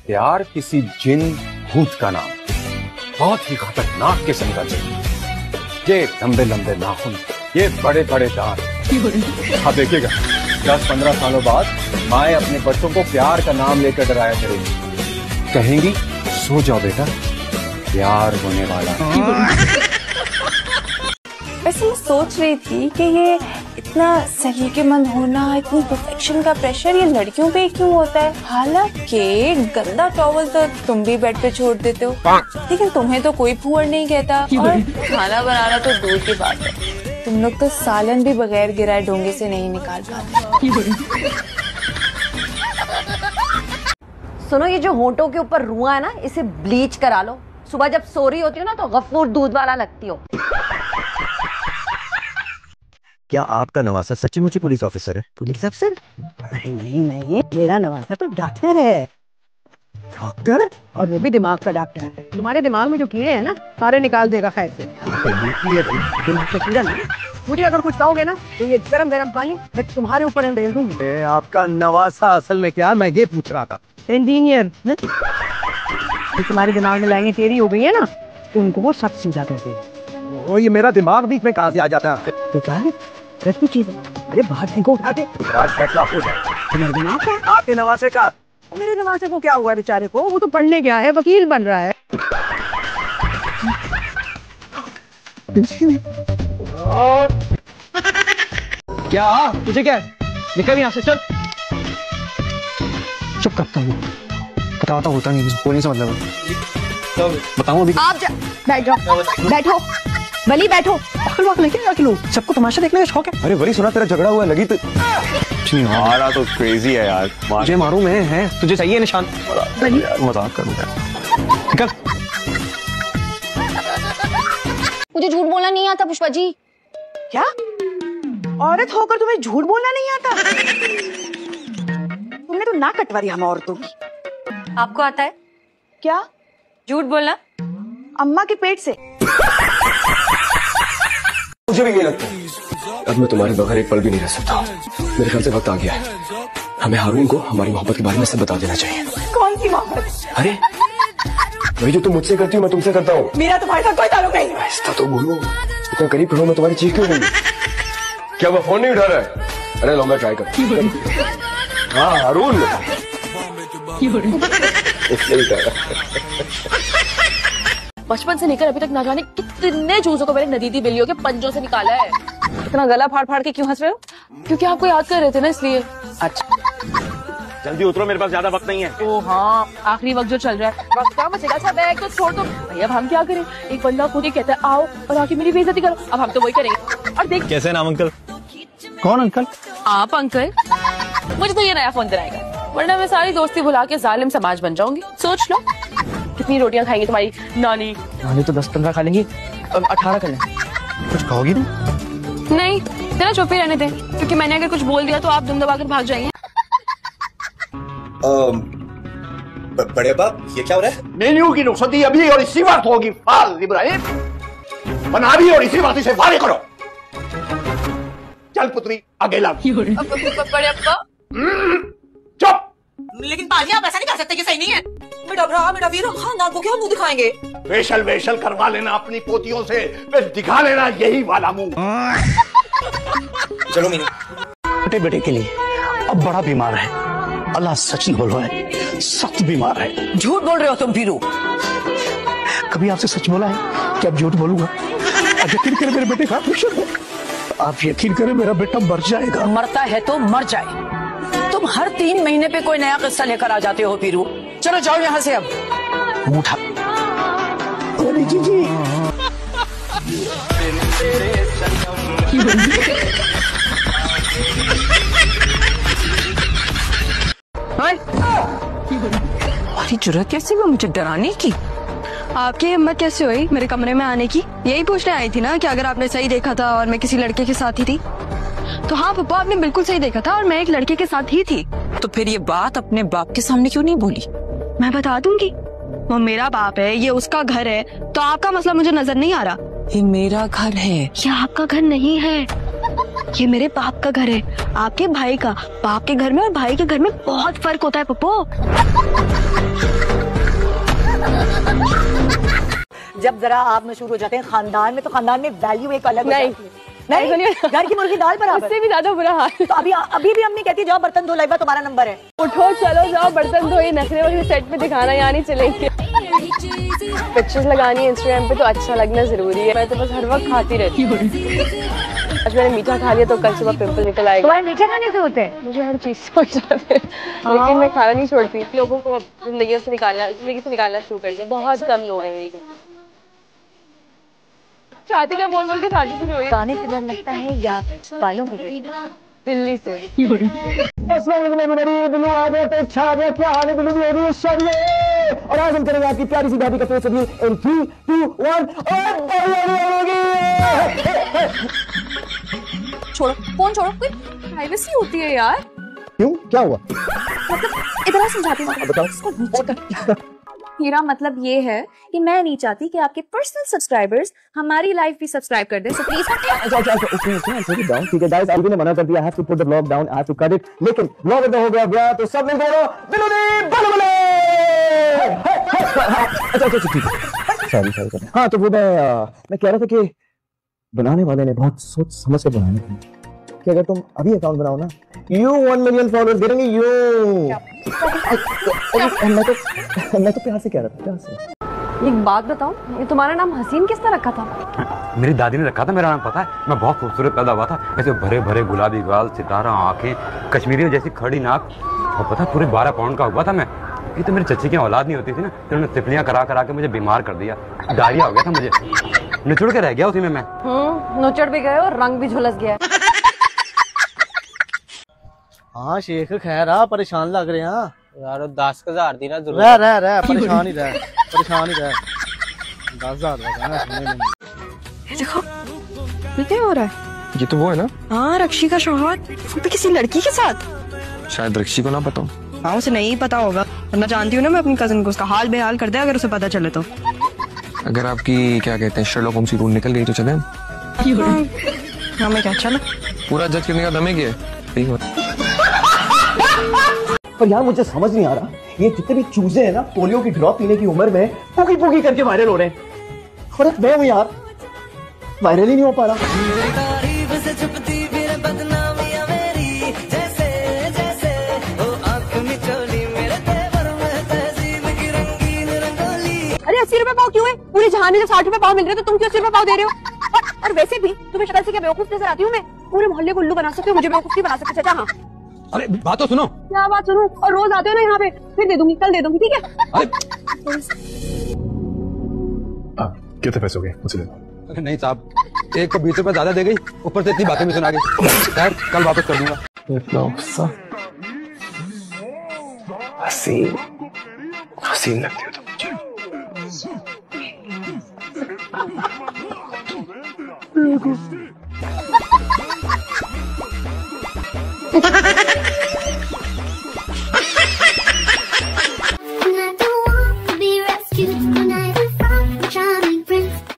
प्यार किसी जिन भूत का नाम, बहुत ही खतरनाक किस्म का जिन। ये लंबे लंबे नाखून, ये बड़े बड़े दांत। आप देखिएगा 10-15 सालों बाद माए अपने बच्चों को प्यार का नाम लेकर डराया करेंगी, कहेंगी सो जाओ बेटा, प्यार होने वाला। वैसे मैं सोच रही थी कि ये इतना सलीकेमंद होना, इतनी परफेक्शन का प्रेशर ये लड़कियों पे क्यों होता है। हालांकि गंदा टॉवल तो तुम भी बेड पे छोड़ देते हो, लेकिन तुम्हें तो कोई फूहड़ नहीं कहता। और खाना बनाना तो दूर की बात है, तुम लोग तो सालन भी बगैर गिराए डोंगे से नहीं निकाल पाते। सुनो, ये जो होंठों के ऊपर रुआ है ना, इसे ब्लीच करा लो। सुबह जब सो रही होती हो ना तो गफूर दूध वाला लगती हो। क्या आपका नवासा सच्ची-मुच्ची पुलिस ऑफिसर है? पुलिस अफसर? नहीं नहीं नहीं, मेरा नवासा तो डॉक्टर है। डॉक्टर? और वो भी दिमाग का डॉक्टर है। तुम्हारे दिमाग में जो कीड़े हैं ना, सारे निकाल देगा खैर से। दिमाग का कीड़ा नहीं, मुझे अगर कुछ कहोगे ना तो ये गरम गरम पानी मैं तुम्हारे ऊपर अंधेर दूंगी। आपका नवासा असल में क्या, मैं ये पूछ रहा था। इंजीनियर तुम्हारे दिमाग में लाइनें टेढ़ी हो गई है ना, तो उनको वो सब सीधा कर देगा। वो ये मेरा दिमाग बीच में कहाँ से आ जाता है? तो क्या है रखी चीज है। अरे बाहर फेंको, उठा दे। फैसला हो जाए। तुम्हारे दिमाग का, आपके नवासे का। मेरे नवासे को क्या हुआ बेचारे को? वो तो पढ़ने गया है, वकील बन रहा है। क्या तुझे क्या है? निकल यहाँ से, चल। चुप करता हूँ, पता होता नहीं, बोलने से मतलब बताऊँ अभी। आप बैठ जाओ, बैठो वली, बैठो। अकल वाकल क्या किलो, सबको तमाशा देखने का शौक है। अरे वली सुना, तेरा झगड़ा हुआ लगी तो मारा तो क्रेजी है यार। मुझे मारू मैं है, तुझे चाहिए निशान? मजाक करूँगा। निकल। मुझे झूठ बोलना नहीं आता पुष्पा जी। क्या औरत होकर तुम्हें झूठ बोलना नहीं आता? तुमने तो ना कटवा दिया हम औरतों की। आपको आता है क्या झूठ बोलना? अम्मा के पेट से। मुझे भी ये लगता है अब मैं तुम्हारे बगैर एक पल भी नहीं रह सकता। मेरे ख्याल से वक्त आ गया है, हमें हारून को हमारी मोहब्बत के बारे में सब बता देना चाहिए। कौन सी मोहब्बत? अरे वही जो तुम मुझसे करती हो मैं तुमसे करता हूँ। मेरा तुम्हारे साथ कोई ताल्लुक नहीं। ऐसा तो बोलो, इतना करीब खड़ा मैं तुम्हारी चीख क्यों गई? क्या वो फोन नहीं उठा रहा है? अरे लो मैं ट्राई कर। हाँ हारून बचपन से लेकर अभी तक ना जाने कितने चूजों को मैंने नदीदी बिल्लियों के पंजों से निकाला है। इतना गला फाड़ फाड़ के क्यों हंस रहे हो? क्योंकि आपको याद कर रहे थे ना, इसलिए। अच्छा जल्दी उतरो, मेरे पास ज्यादा वक्त नहीं है। ओ हाँ, आखिरी वक्त जो चल रहा है। वक्त क्या बचेगा? अच्छा बैग तो छोड़ दो भैया, अब हम क्या करें? एक बंदा खुद ही कहता है आओ और आके मेरी बेइज्जती करो, अब हम तो वही करेंगे। और देख कैसे नाम अंकल? कौन अंकल? आप अंकल? मुझे तो ये नया फोन दिलाएगा, वरना मैं सारी दोस्ती भुला के जालिम समाज बन जाऊंगी। सोच लो कितनी रोटियां खाएंगी तुम्हारी नानी। नानी तो 10-15 खा लेंगी, 18 कर लेंगे। कुछ कहोगी नहीं, तेरा चुप ही रहने दे, क्योंकि मैंने अगर कुछ बोल दिया तो आप दुम दबाकर भाग जाएंगे। बड़े बाप ये क्या हो रहा है? मेन्यू की रुखसती अभी और इसी वक्त होगी। फाल इब्राहिम, बना भी और इसी वक्त इसे फारिग करो। चल पुत्री आगे ला। बड़े अब्बा चुप। लेकिन पाजी आप ऐसा नहीं कर सकते कि सही नहीं है। बेटा भरा, बेटा वीर, खानदान को क्या मुंह दिखाएंगे? फेशियल वेशल करवा लेना अपनी पोतियों से, फिर दिखा लेना यही वाला मुंह। चलो मीनू। बेटे बेटे के लिए अब बड़ा बीमार है, अल्लाह सच नहीं बोलो है, सख्त बीमार है। झूठ बोल रहे हो तुम वीरू। कभी आपसे सच बोला है कि अब झूठ बोलूंगा? अब यकीन करें मेरे बेटे का ऑपरेशन है, आप यकीन करें मेरा बेटा मर जाएगा। मरता है तो मर जाए। तुम हर 3 महीने पे कोई नया किस्सा लेकर आ जाते हो वीरू। चलो जाओ यहाँ से अब। उठा जी। तुम्हारी जुर्रत कैसे हुई मुझे डराने की? आपकी हिम्मत कैसे हुई मेरे कमरे में आने की? यही पूछने आई थी ना कि अगर आपने सही देखा था और मैं किसी लड़के के साथ ही थी। तो हाँ पप्पा, आपने बिल्कुल सही देखा था और मैं एक लड़के के साथ ही थी। तो फिर ये बात अपने बाप के सामने क्यों नहीं बोली? मैं बता दूंगी, वो मेरा बाप है, ये उसका घर है, तो आपका मसला मुझे नजर नहीं आ रहा। ये मेरा घर है। ये आपका घर नहीं है, ये मेरे बाप का घर है, आपके भाई का। बाप के घर में और भाई के घर में बहुत फर्क होता है पप्पो। जरा आप मशहूर हो जाते हैं खानदान में, तो खानदान में वैल्यू एक अलग नहीं नहीं, घर की मुर्गी दाल बराबर, उससे भी ज्यादा बुरा हाल। तो अभी भी अम्मी कहती है जाओ बर्तन धो, लाइबा तुम्हारा नंबर है, उठो चलो जाओ बर्तन धो, ये नखरे वाले सेट पे दिखाना यहाँ नहीं चलेंगे। पिक्चर्स लगानी है इंस्टाग्राम पे तो अच्छा लगना जरूरी है, मैं तो बस हर वक्त खाती रहती हूँ। आज मैंने मीठा खा लिया तो कल सुबह पिंपल निकल आएगा। तुम्हारे मीठे खाने से होते हैं? मुझे हर चीज से हो जाते हैं, लेकिन मैं खाना नहीं छोड़ती। लोगों को जिंदगी से निकालना शुरू कर दिया, बहुत कम लोग हैं मेरी शादी का बोल के शादी शुरू हुई। गाने से डर लगता है या बालों से? दिल्ली से। और आज हम करेंगे आपकी प्यारी सी भाभी का फेस रिव्यू इन 3, 2, 1 छोड़ो फोन छोड़ो, कोई प्राइवेसी होती है यार। क्यों, क्या हुआ? मतलब इतना समझाती हूँ, बताओ। मेरा मतलब ये है कि मैं नहीं चाहती कि आपके पर्सनल सब्सक्राइबर्स हमारी लाइफ भी सब्सक्राइब कर दें, सो प्लीज ठीक है गाइस, अभी ने मना कर दिया, I have to put the vlog down, I have to cut it, लेकिन vlog अगर हो गया तो सब मिलकर करो बिलोदी बलबले। अच्छा ठीक है, सॉरी। हाँ तो वो मैं कह रहा था कि बनाने वाले ने बहुत सोच समझ के बनाया था कि अगर तुम अभी अकाउंट बनाओ ना, यू 1 मिलियन फॉलोअर्स गिरेंगे यू। मैं तो प्यार से कह रहा था, प्यार से। एक बात बताओ, ये तुम्हारा नाम हसीन किसने रखा था? मेरी दादी ने रखा था मेरा नाम, पता है? मैं बहुत खूबसूरत पैदा हुआ था, ऐसे भरे भरे गुलाबी गाल, सितारा आंखें, कश्मीरी जैसी खड़ी नाक, और पता है पूरे 12 पाउंड का हुआ था मैं। ये तो मेरी चच्ची की औलाद नहीं होती थी ना, तो उन्होंने तिफलियां करा के मुझे बीमार कर दिया, डायरिया हो गया था मुझे, निचुड़ के रह गया उसी में मैं। नोचड़ भी गए और रंग भी झुलस गया। हाँ शेख खैर आ, परेशान लग रहे हैं यार। 10,000 दी ना जरूर। रह परेशान ही रह 10,000 देखो क्या हो रहा है? ये तो वो है ना? हाँ, रक्षी का शौहर तो किसी लड़की के साथ। शायद रक्षी को ना पता हो। हाँ, उसे नहीं पता होगा, वरना जानती हूँ ना मैं अपनी कजन को, उसका हाल बेहाल कर दे अगर उसे पता चले तो। अगर आपकी क्या कहते हैं शर्लॉक होम्स की रूल निकल गई तो चले। हमें क्या चलो, पूरा जज करने का दम है क्या? पर यार मुझे समझ नहीं आ रहा, ये जितने भी चूजे हैं ना पोलियो की ड्रॉप पीने की उम्र में पुगी करके वायरल हो रहे हैं, और मैं हूँ यार वायरल ही नहीं हो पा रहा। अरे 80 रुपए पाव क्यों है? पूरे जहां में जब 60 रुपए पाव मिल रहे तो तुम क्यों 80 रुपए पाव दे रहे हो? और वैसे भी तुम्हें शक्ल से क्या बेवकूफ नजर आती हूँ मैं? पूरे मोहल्ले को उल्लू बना सकते हो, मुझे बेवकूफ नहीं बना सकते। चाचा हाँ। अरे बात तो सुनो। क्या बात सुनो? और रोज आते हो ना यहाँ पे, फिर दे दूंगी, कल दे दूंगी, ठीक है? कितने पैसे हो गए मुझे? अरे नहीं साहब, एक को 20 रुपए ज्यादा दे गई, ऊपर से इतनी बातें भी सुना गई। खैर कल वापस कर दूंगा। हसीन लगती हो तुम मुझे।